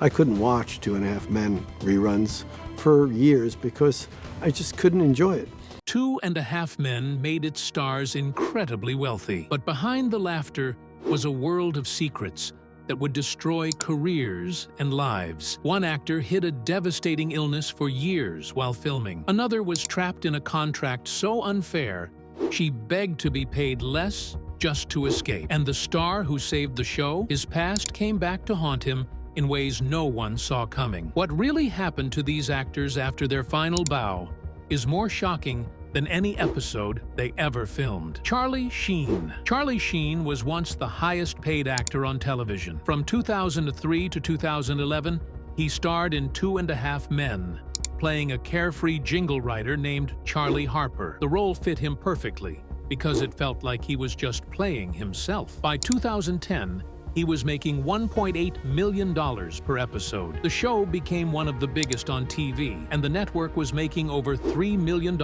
I couldn't watch Two and a Half Men reruns for years because I just couldn't enjoy it. Two and a Half Men made its stars incredibly wealthy. But behind the laughter was a world of secrets that would destroy careers and lives. One actor hid a devastating illness for years while filming. Another was trapped in a contract so unfair, she begged to be paid less just to escape. And the star who saved the show, his past came back to haunt him in ways no one saw coming. What really happened to these actors after their final bow is more shocking than any episode they ever filmed. Charlie Sheen. Charlie Sheen was once the highest-paid actor on television. From 2003 to 2011, he starred in Two and a Half Men, playing a carefree jingle writer named Charlie Harper. The role fit him perfectly because it felt like he was just playing himself. By 2010, he was making $1.8 million per episode. The show became one of the biggest on TV, and the network was making over $3 million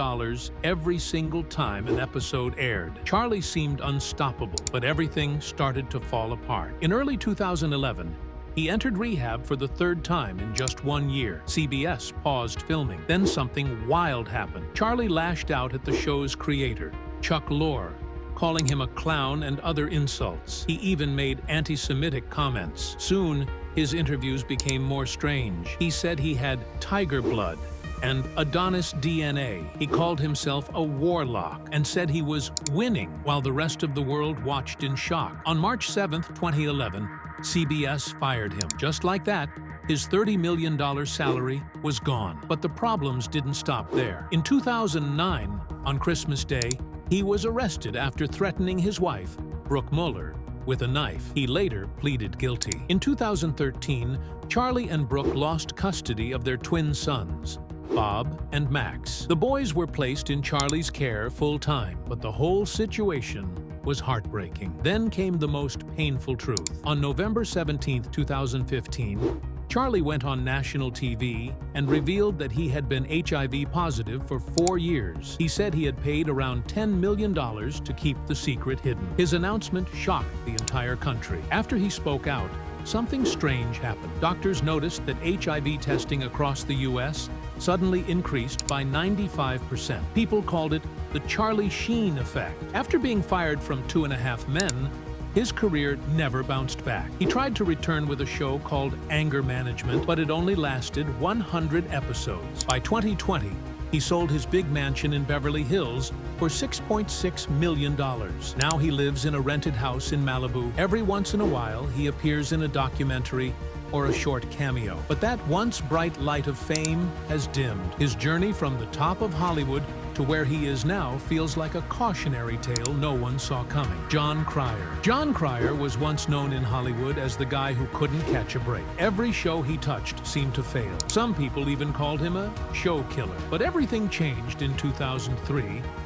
every single time an episode aired. Charlie seemed unstoppable, but everything started to fall apart. In early 2011, he entered rehab for the third time in just 1 year. CBS paused filming. Then something wild happened. Charlie lashed out at the show's creator, Chuck Lorre, calling him a clown and other insults. He even made anti-Semitic comments. Soon, his interviews became more strange. He said he had tiger blood and Adonis DNA. He called himself a warlock and said he was winning while the rest of the world watched in shock. On March 7, 2011, CBS fired him. Just like that, his $30 million salary was gone. But the problems didn't stop there. In 2009, on Christmas Day, he was arrested after threatening his wife, Brooke Muller, with a knife. He later pleaded guilty. In 2013, Charlie and Brooke lost custody of their twin sons, Bob and Max. The boys were placed in Charlie's care full-time, but the whole situation was heartbreaking. Then came the most painful truth. On November 17, 2015, Charlie went on national TV and revealed that he had been HIV positive for 4 years. He said he had paid around $10 million to keep the secret hidden. His announcement shocked the entire country. After he spoke out, something strange happened. Doctors noticed that HIV testing across the U.S. suddenly increased by 95%. People called it the Charlie Sheen effect. After being fired from Two and a Half Men, his career never bounced back. He tried to return with a show called Anger Management, but it only lasted 100 episodes. By 2020, he sold his big mansion in Beverly Hills for $6.6 million. Now he lives in a rented house in Malibu. Every once in a while, he appears in a documentary or a short cameo. But that once bright light of fame has dimmed. His journey from the top of Hollywood to where he is now feels like a cautionary tale no one saw coming. Jon Cryer. Jon Cryer was once known in Hollywood as the guy who couldn't catch a break. Every show he touched seemed to fail. Some people even called him a show killer. But everything changed in 2003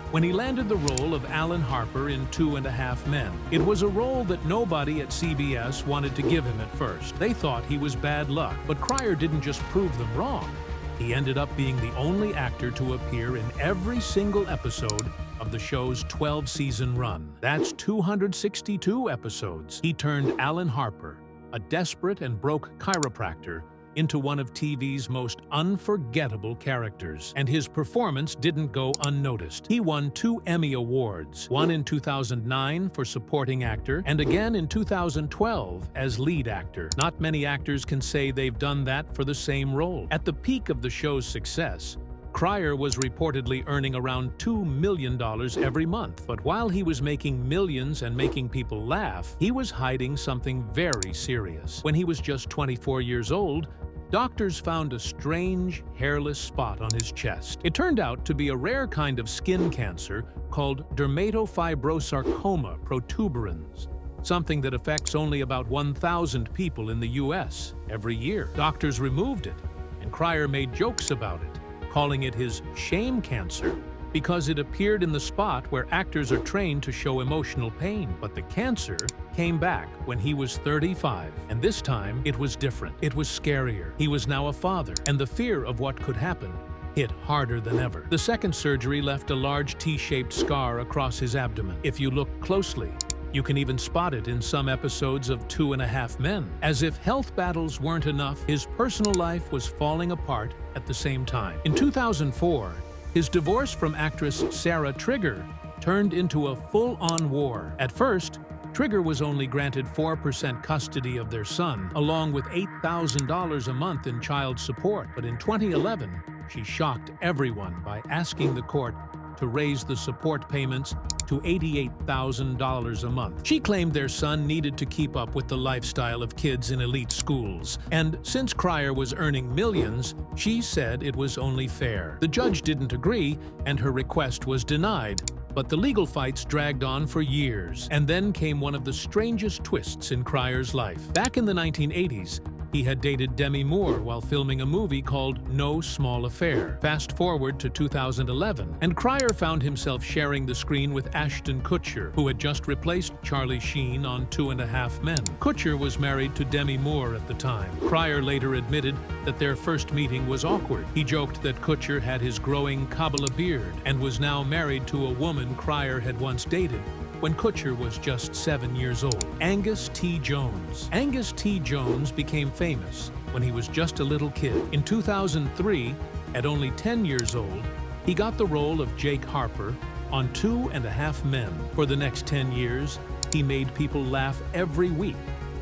when he landed the role of Alan Harper in Two and a Half Men. It was a role that nobody at CBS wanted to give him at first. They thought he was bad luck, but Cryer didn't just prove them wrong. He ended up being the only actor to appear in every single episode of the show's 12-season run. That's 262 episodes. He turned Alan Harper, a desperate and broke chiropractor, into one of TV's most unforgettable characters. And his performance didn't go unnoticed. He won 2 Emmy Awards, one in 2009 for supporting actor, and again in 2012 as lead actor. Not many actors can say they've done that for the same role. At the peak of the show's success, Cryer was reportedly earning around $2 million every month. But while he was making millions and making people laugh, he was hiding something very serious. When he was just 24 years old, doctors found a strange, hairless spot on his chest. It turned out to be a rare kind of skin cancer called dermatofibrosarcoma protuberans, something that affects only about 1,000 people in the U.S. every year. Doctors removed it, and Cryer made jokes about it, calling it his shame cancer, because it appeared in the spot where actors are trained to show emotional pain. But the cancer came back when he was 35, and this time it was different. It was scarier. He was now a father, and the fear of what could happen hit harder than ever. The second surgery left a large T-shaped scar across his abdomen. If you look closely, You can even spot it in some episodes of 2.5 Men. As if health battles weren't enough, his personal life was falling apart at the same time. In 2004, his divorce from actress Sarah Trigger turned into a full-on war. At first, Trigger was only granted 4% custody of their son, along with $8,000 a month in child support. But in 2011, she shocked everyone by asking the court to raise the support payments to $88,000 a month. She claimed their son needed to keep up with the lifestyle of kids in elite schools, and since Cryer was earning millions, she said it was only fair. The judge didn't agree, and her request was denied. But the legal fights dragged on for years, and then came one of the strangest twists in Cryer's life. Back in the 1980s, he had dated Demi Moore while filming a movie called No Small Affair. Fast forward to 2011, and Cryer found himself sharing the screen with Ashton Kutcher, who had just replaced Charlie Sheen on 2.5 Men. Kutcher was married to Demi Moore at the time. Cryer later admitted that their first meeting was awkward. He joked that Kutcher had his growing Kabbalah beard and was now married to a woman Cryer had once dated when Kutcher was just 7 years old. Angus T. Jones. Angus T. Jones became famous when he was just a little kid. In 2003, at only 10 years old, he got the role of Jake Harper on 2.5 Men. For the next 10 years, he made people laugh every week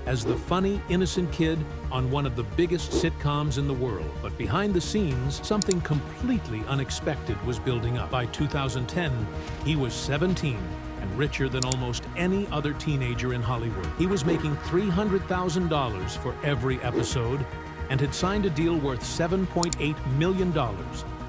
as the funny, innocent kid on one of the biggest sitcoms in the world. But behind the scenes, something completely unexpected was building up. By 2010, he was 17 and richer than almost any other teenager in Hollywood. He was making $300,000 for every episode and had signed a deal worth $7.8 million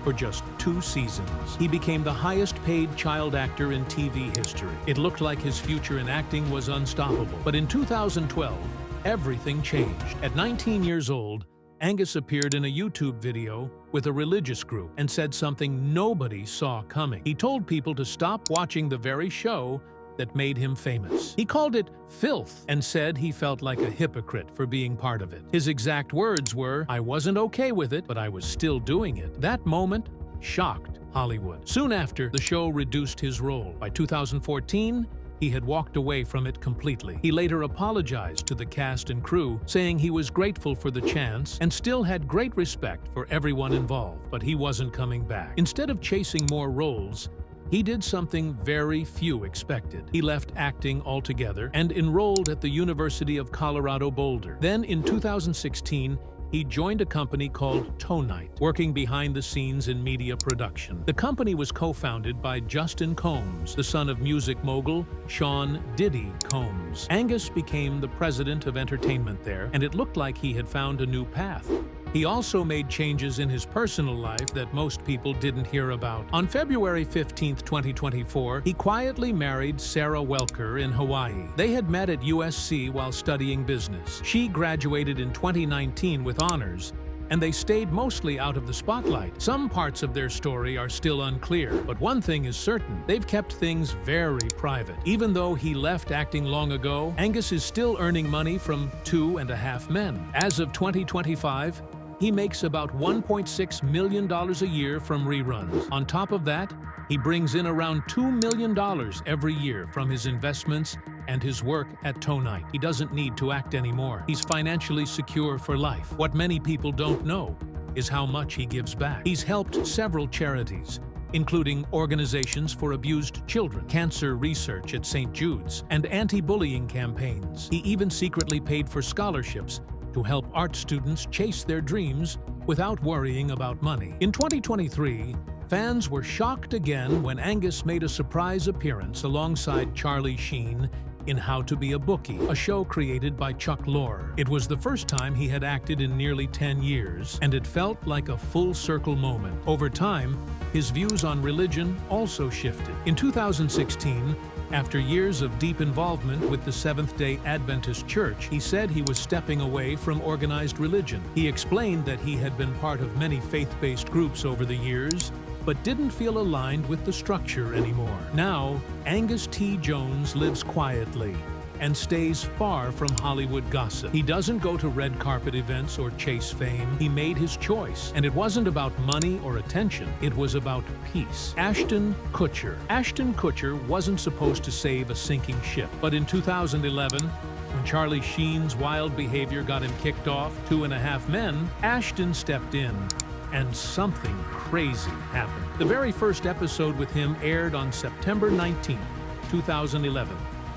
for just 2 seasons. He became the highest-paid child actor in TV history. It looked like his future in acting was unstoppable. But in 2012, everything changed. At 19 years old, Angus appeared in a YouTube video with a religious group and said something nobody saw coming. He told people to stop watching the very show that made him famous. He called it filth and said he felt like a hypocrite for being part of it. His exact words were, "I wasn't okay with it, but I was still doing it." That moment shocked Hollywood. Soon after, the show reduced his role. By 2014, he had walked away from it completely. He later apologized to the cast and crew, saying he was grateful for the chance and still had great respect for everyone involved, but he wasn't coming back. Instead of chasing more roles, he did something very few expected. He left acting altogether and enrolled at the University of Colorado Boulder. Then in 2016, he joined a company called Tonite, working behind the scenes in media production. The company was co-founded by Justin Combs, the son of music mogul Sean "Diddy" Combs. Angus became the president of entertainment there, and it looked like he had found a new path. He also made changes in his personal life that most people didn't hear about. On February 15, 2024, he quietly married Sarah Welker in Hawaii. They had met at USC while studying business. She graduated in 2019 with honors, and they stayed mostly out of the spotlight. Some parts of their story are still unclear, but one thing is certain: they've kept things very private. Even though he left acting long ago, Angus is still earning money from 2.5 Men. As of 2025, he makes about $1.6 million a year from reruns. On top of that, he brings in around $2 million every year from his investments and his work at Tonite. He doesn't need to act anymore. He's financially secure for life. What many people don't know is how much he gives back. He's helped several charities, including organizations for abused children, cancer research at St. Jude's, and anti-bullying campaigns. He even secretly paid for scholarships to help art students chase their dreams without worrying about money. In 2023, fans were shocked again when Angus made a surprise appearance alongside Charlie Sheen in How to Be a Bookie, a show created by Chuck Lorre. It was the first time he had acted in nearly 10 years, and it felt like a full-circle moment. Over time, his views on religion also shifted. In 2016, after years of deep involvement with the Seventh-day Adventist Church, he said he was stepping away from organized religion. He explained that he had been part of many faith-based groups over the years, but didn't feel aligned with the structure anymore. Now, Angus T. Jones lives quietly, and stays far from Hollywood gossip. He doesn't go to red carpet events or chase fame. He made his choice, and it wasn't about money or attention. It was about peace. Ashton Kutcher. Ashton Kutcher wasn't supposed to save a sinking ship, but in 2011, when Charlie Sheen's wild behavior got him kicked off 2.5 Men, Ashton stepped in, and something crazy happened. The very first episode with him aired on September 19, 2011,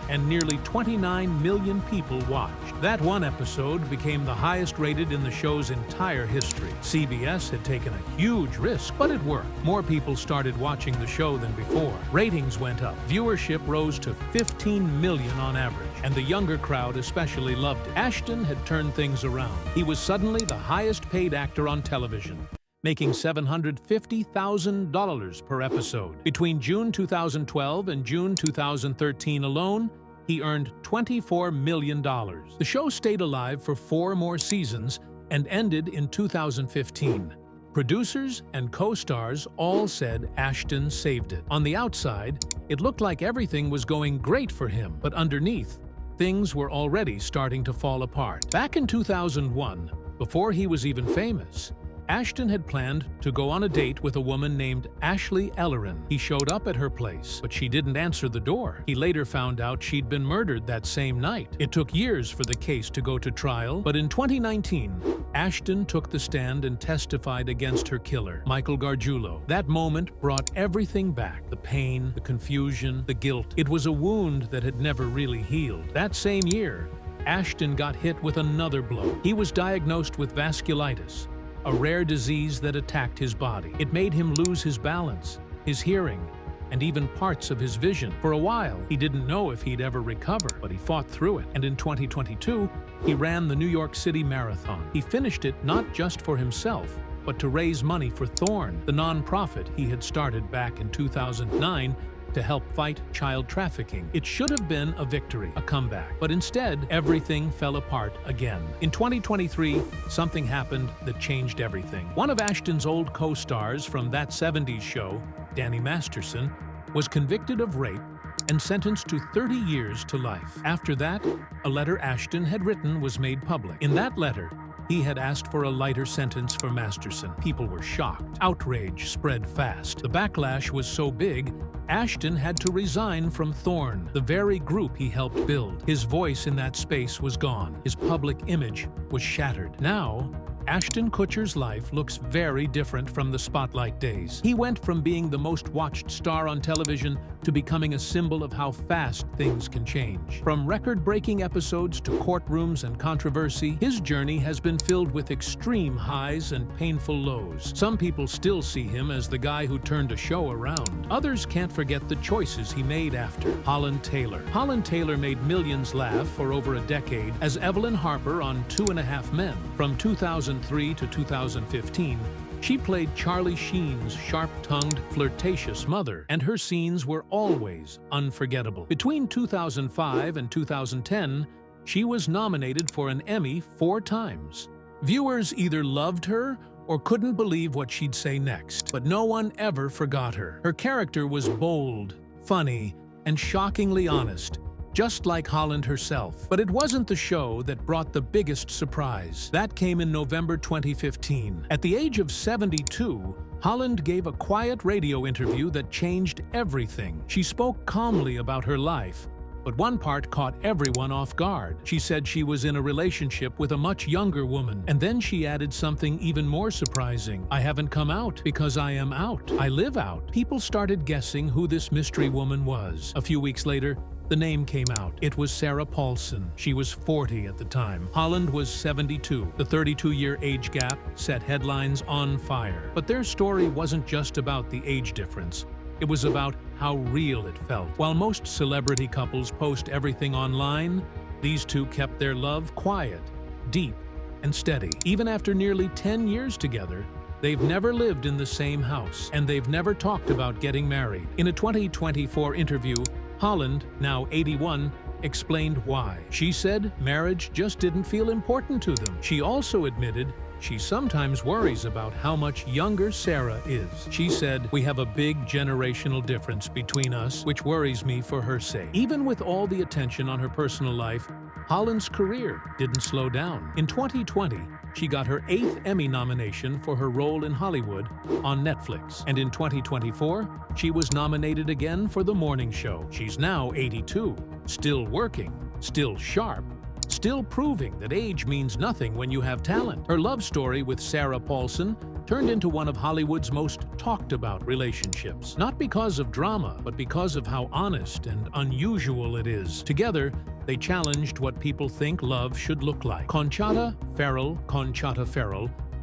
and nearly 29 million people watched. That one episode became the highest rated in the show's entire history. CBS had taken a huge risk, but it worked. More people started watching the show than before. Ratings went up. Viewership rose to 15 million on average, and the younger crowd especially loved it. Ashton had turned things around. He was suddenly the highest paid actor on television, making $750,000 per episode. Between June 2012 and June 2013 alone, he earned $24 million. The show stayed alive for 4 more seasons and ended in 2015. Producers and co-stars all said Ashton saved it. On the outside, it looked like everything was going great for him, but underneath, things were already starting to fall apart. Back in 2001, before he was even famous, Ashton had planned to go on a date with a woman named Ashley Ellerin. He showed up at her place, but she didn't answer the door. He later found out she'd been murdered that same night. It took years for the case to go to trial, but in 2019, Ashton took the stand and testified against her killer, Michael Gargiulo. That moment brought everything back: the pain, the confusion, the guilt. It was a wound that had never really healed. That same year, Ashton got hit with another blow. He was diagnosed with vasculitis, a rare disease that attacked his body. It made him lose his balance, his hearing, and even parts of his vision. For a while, he didn't know if he'd ever recover, but he fought through it. And in 2022, he ran the New York City Marathon. He finished it not just for himself, but to raise money for Thorn, the nonprofit he had started back in 2009 to help fight child trafficking. It should have been a victory, a comeback, but instead, everything fell apart again. In 2023, something happened that changed everything. One of Ashton's old co-stars from That 70s Show, Danny Masterson, was convicted of rape and sentenced to 30 years to life. After that, a letter Ashton had written was made public. In that letter, he had asked for a lighter sentence for Masterson. People were shocked. Outrage spread fast. The backlash was so big, Ashton had to resign from Thorn, the very group he helped build. His voice in that space was gone. His public image was shattered. Now, Ashton Kutcher's life looks very different from the spotlight days. He went from being the most watched star on television to becoming a symbol of how fast things can change. From record-breaking episodes to courtrooms and controversy, his journey has been filled with extreme highs and painful lows. Some people still see him as the guy who turned a show around. Others can't forget the choices he made after. Holland Taylor. Holland Taylor made millions laugh for over a decade as Evelyn Harper on 2.5 Men. From 2003 to 2015, she played Charlie Sheen's sharp-tongued, flirtatious mother, and her scenes were always unforgettable. Between 2005 and 2010, she was nominated for an Emmy 4 times. Viewers either loved her or couldn't believe what she'd say next, but no one ever forgot her. Her character was bold, funny, and shockingly honest, just like Holland herself. But it wasn't the show that brought the biggest surprise. That came in November 2015. At the age of 72, Holland gave a quiet radio interview that changed everything. She spoke calmly about her life, but one part caught everyone off guard. She said she was in a relationship with a much younger woman, and then she added something even more surprising. "I haven't come out because I am out. I live out." People started guessing who this mystery woman was. A few weeks later, the name came out. It was Sarah Paulson. She was 40 at the time. Holland was 72. The 32-year age gap set headlines on fire. But their story wasn't just about the age difference. It was about how real it felt. While most celebrity couples post everything online, these two kept their love quiet, deep, and steady. Even after nearly 10 years together, they've never lived in the same house, and they've never talked about getting married. In a 2024 interview, Holland, now 81, explained why. She said marriage just didn't feel important to them. She also admitted she sometimes worries about how much younger Sarah is. She said, "We have a big generational difference between us, which worries me for her sake." Even with all the attention on her personal life, Holland's career didn't slow down. In 2020, she got her 8th Emmy nomination for her role in Hollywood on Netflix. And in 2024, she was nominated again for The Morning Show. She's now 82, still working, still sharp, still proving that age means nothing when you have talent. Her love story with Sarah Paulson turned into one of Hollywood's most talked about relationships. Not because of drama, but because of how honest and unusual it is. Together, they challenged what people think love should look like. Conchata Ferrell,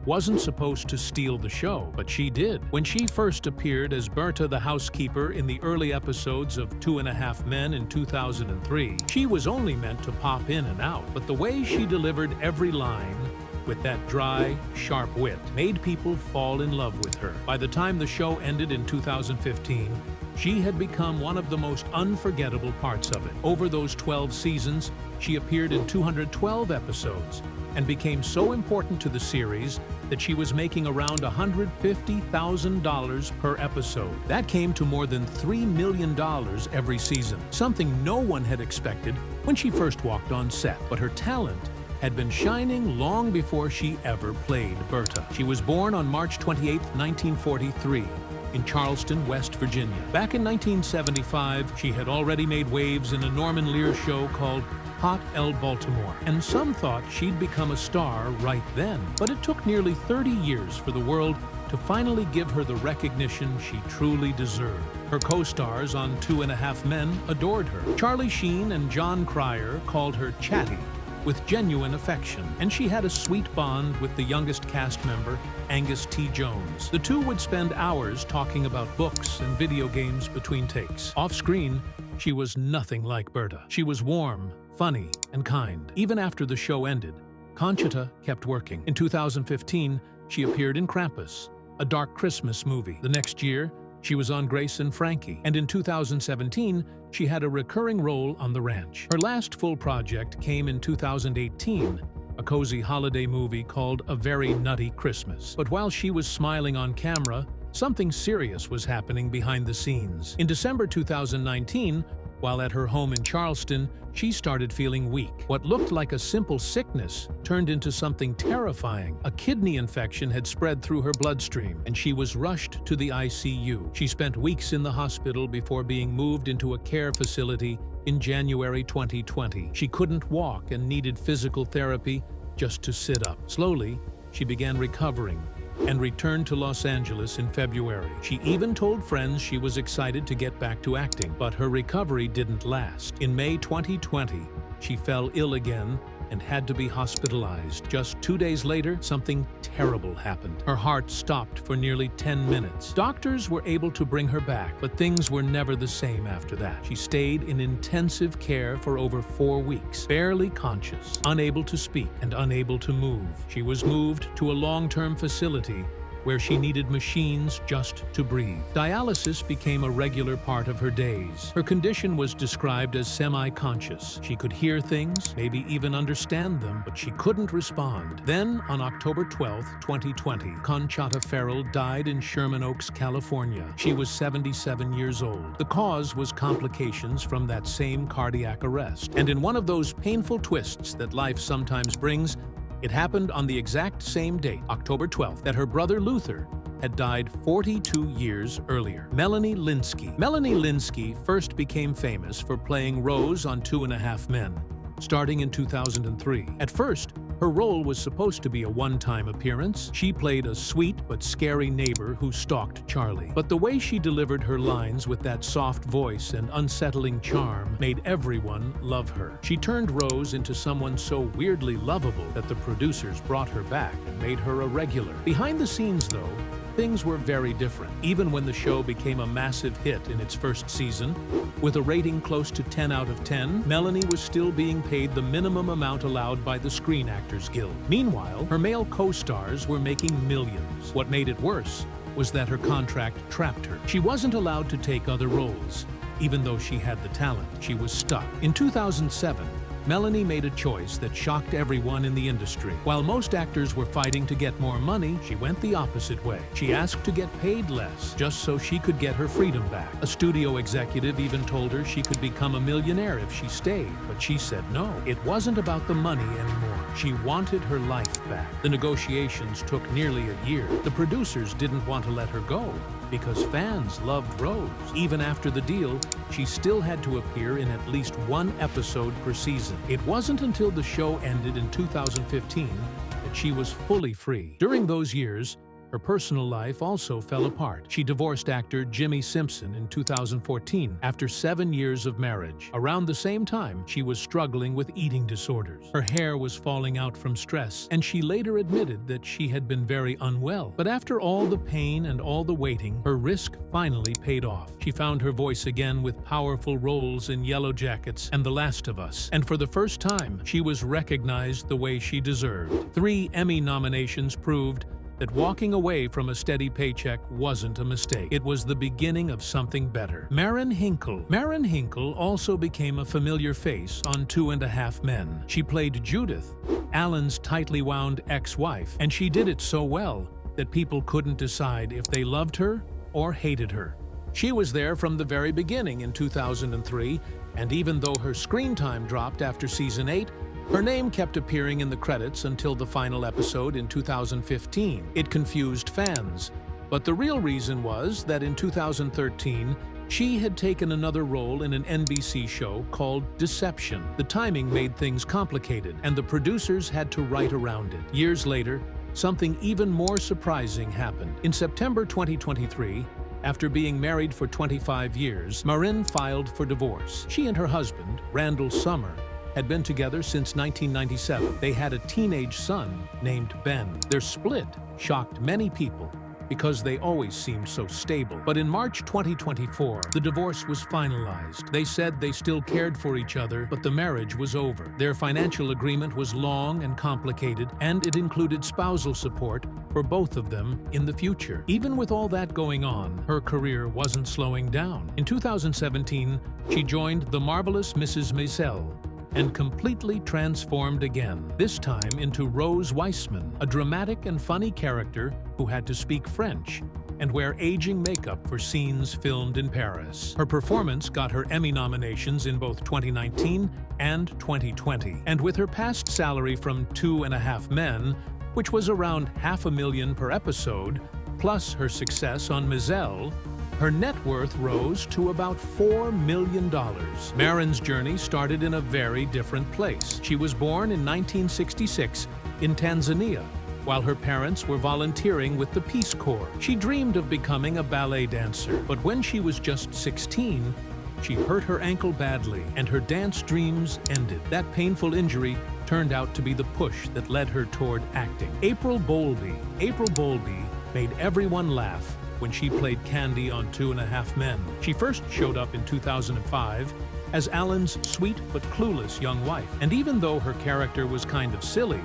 wasn't supposed to steal the show, but she did. When she first appeared as Berta the housekeeper in the early episodes of 2.5 Men in 2003, she was only meant to pop in and out, but the way she delivered every line with that dry, sharp wit made people fall in love with her. By the time the show ended in 2015, she had become one of the most unforgettable parts of it. Over those 12 seasons, she appeared in 212 episodes and became so important to the series that she was making around $150,000 per episode. That came to more than $3 million every season, something no one had expected when she first walked on set. But her talent had been shining long before she ever played Berta. She was born on March 28, 1943. In Charleston, West Virginia. Back in 1975, she had already made waves in a Norman Lear show called Hot L Baltimore, and some thought she'd become a star right then. But it took nearly 30 years for the world to finally give her the recognition she truly deserved. Her co-stars on 2.5 Men adored her. Charlie Sheen and Jon Cryer called her chatty, with genuine affection, and she had a sweet bond with the youngest cast member, Angus T. Jones. The two would spend hours talking about books and video games between takes. Off-screen, she was nothing like Berta. She was warm, funny, and kind. Even after the show ended, Conchata kept working. In 2015, she appeared in Krampus, a dark Christmas movie. The next year, she was on Grace and Frankie, and in 2017, she had a recurring role on The Ranch. Her last full project came in 2018, a cozy holiday movie called A Very Nutty Christmas. But while she was smiling on camera, something serious was happening behind the scenes. In December 2019, while at her home in Charleston, she started feeling weak. What looked like a simple sickness turned into something terrifying. A kidney infection had spread through her bloodstream, and she was rushed to the ICU. She spent weeks in the hospital before being moved into a care facility in January 2020. She couldn't walk and needed physical therapy just to sit up. Slowly, she began recovering and returned to Los Angeles in February. She even told friends she was excited to get back to acting, but her recovery didn't last. In May 2020, she fell ill again and had to be hospitalized. Just 2 days later, something terrible happened. Her heart stopped for nearly 10 minutes. Doctors were able to bring her back, but things were never the same after that. She stayed in intensive care for over 4 weeks, barely conscious, unable to speak, and unable to move. She was moved to a long-term facility where she needed machines just to breathe. Dialysis became a regular part of her days. Her condition was described as semi-conscious. She could hear things, maybe even understand them, but she couldn't respond. Then, on October 12, 2020, Conchata Ferrell died in Sherman Oaks, California. She was 77 years old. The cause was complications from that same cardiac arrest. And in one of those painful twists that life sometimes brings, it happened on the exact same date, October 12th, that her brother Luther had died 42 years earlier. Melanie Lynskey. Melanie Lynskey first became famous for playing Rose on 2.5 Men, starting in 2003. At first, her role was supposed to be a one-time appearance. She played a sweet but scary neighbor who stalked Charlie. But the way she delivered her lines with that soft voice and unsettling charm made everyone love her. She turned Rose into someone so weirdly lovable that the producers brought her back and made her a regular. Behind the scenes, though, things were very different. Even when the show became a massive hit in its first season, with a rating close to 10 out of 10, Melanie was still being paid the minimum amount allowed by the Screen Actors Guild. Meanwhile, her male co-stars were making millions. What made it worse was that her contract trapped her. She wasn't allowed to take other roles. Even though she had the talent, she was stuck. In 2007, Melanie made a choice that shocked everyone in the industry. While most actors were fighting to get more money, she went the opposite way. She asked to get paid less, just so she could get her freedom back. A studio executive even told her she could become a millionaire if she stayed, but she said no. It wasn't about the money anymore. She wanted her life back. The negotiations took nearly a year. The producers didn't want to let her go because fans loved Rose. Even after the deal, she still had to appear in at least one episode per season. It wasn't until the show ended in 2015 that she was fully free. During those years, her personal life also fell apart. She divorced actor Jimmy Simpson in 2014 after 7 years of marriage. Around the same time, she was struggling with eating disorders. Her hair was falling out from stress, and she later admitted that she had been very unwell. But after all the pain and all the waiting, her risk finally paid off. She found her voice again with powerful roles in Yellow Jackets and The Last of Us, and for the first time, she was recognized the way she deserved. 3 Emmy nominations proved that walking away from a steady paycheck wasn't a mistake. It was the beginning of something better. Marin Hinkle. Marin Hinkle also became a familiar face on 2.5 Men. She played Judith, Alan's tightly wound ex-wife, and she did it so well that people couldn't decide if they loved her or hated her. She was there from the very beginning in 2003, and even though her screen time dropped after season 8, her name kept appearing in the credits until the final episode in 2015. It confused fans, but the real reason was that in 2013, she had taken another role in an NBC show called Deception. The timing made things complicated, and the producers had to write around it. Years later, something even more surprising happened. In September 2023, after being married for 25 years, Marin filed for divorce. She and her husband, Randall Summer, had been together since 1997. They had a teenage son named Ben. Their split shocked many people because they always seemed so stable. But in March 2024, the divorce was finalized. They said they still cared for each other, but the marriage was over. Their financial agreement was long and complicated, and it included spousal support for both of them in the future. Even with all that going on, her career wasn't slowing down. In 2017, she joined The Marvelous Mrs. Maisel, and completely transformed again, this time into Rose Weissman, a dramatic and funny character who had to speak French and wear aging makeup for scenes filmed in Paris. Her performance got her Emmy nominations in both 2019 and 2020, and with her past salary from 2.5 Men, which was around $500,000 per episode, plus her success on Maisel, her net worth rose to about $4 million. Marin's journey started in a very different place. She was born in 1966 in Tanzania, while her parents were volunteering with the Peace Corps. She dreamed of becoming a ballet dancer, but when she was just 16, she hurt her ankle badly, and her dance dreams ended. That painful injury turned out to be the push that led her toward acting. April Bowlby made everyone laugh when she played Candy on 2.5 Men. She first showed up in 2005 as Alan's sweet but clueless young wife. And even though her character was kind of silly,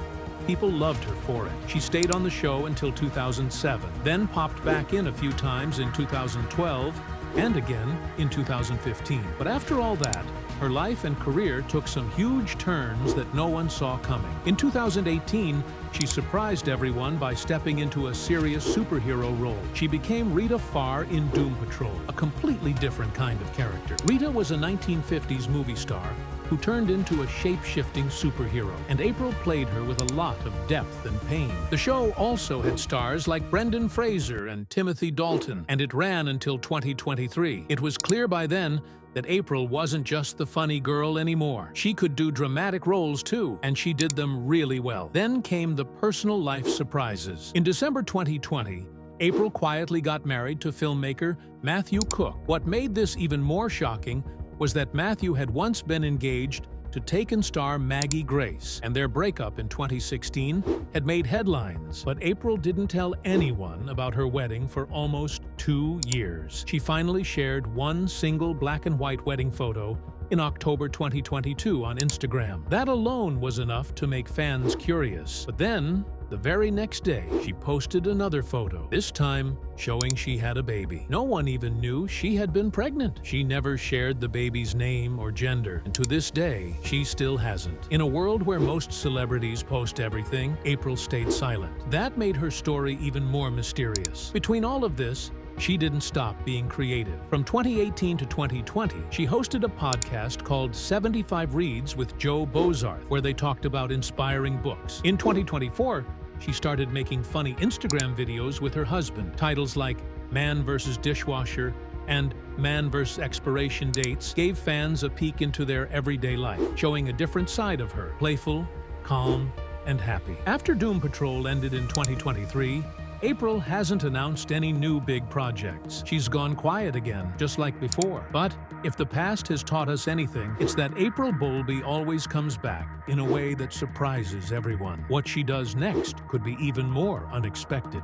people loved her for it. She stayed on the show until 2007, then popped back in a few times in 2012 and again in 2015. But after all that, her life and career took some huge turns that no one saw coming. In 2018, she surprised everyone by stepping into a serious superhero role. She became Rita Farr in Doom Patrol, a completely different kind of character. Rita was a 1950s movie star who turned into a shape-shifting superhero, and April played her with a lot of depth and pain. The show also had stars like Brendan Fraser and Timothy Dalton, and it ran until 2023. It was clear by then that April wasn't just the funny girl anymore. She could do dramatic roles too, and she did them really well. Then came the personal life surprises. In December 2020, April quietly got married to filmmaker Matthew Cook. What made this even more shocking was that Matthew had once been engaged to Taken star Maggie Grace, and their breakup in 2016 had made headlines. But April didn't tell anyone about her wedding for almost 2 years. She finally shared one single black and white wedding photo in October 2022 on Instagram. That alone was enough to make fans curious. But then The very next day, she posted another photo, this time showing she had a baby. No one even knew she had been pregnant. She never shared the baby's name or gender, and to this day, she still hasn't. In a world where most celebrities post everything, April stayed silent. That made her story even more mysterious. Between all of this, she didn't stop being creative. From 2018 to 2020, she hosted a podcast called 75 Reads with Joe Bozarth, where they talked about inspiring books. In 2024, she started making funny Instagram videos with her husband. Titles like Man vs. Dishwasher and Man vs. Expiration Dates gave fans a peek into their everyday life, showing a different side of her, playful, calm, and happy. After Doom Patrol ended in 2023, April hasn't announced any new big projects. She's gone quiet again, just like before. But if the past has taught us anything, it's that April Bowlby always comes back in a way that surprises everyone. What she does next could be even more unexpected.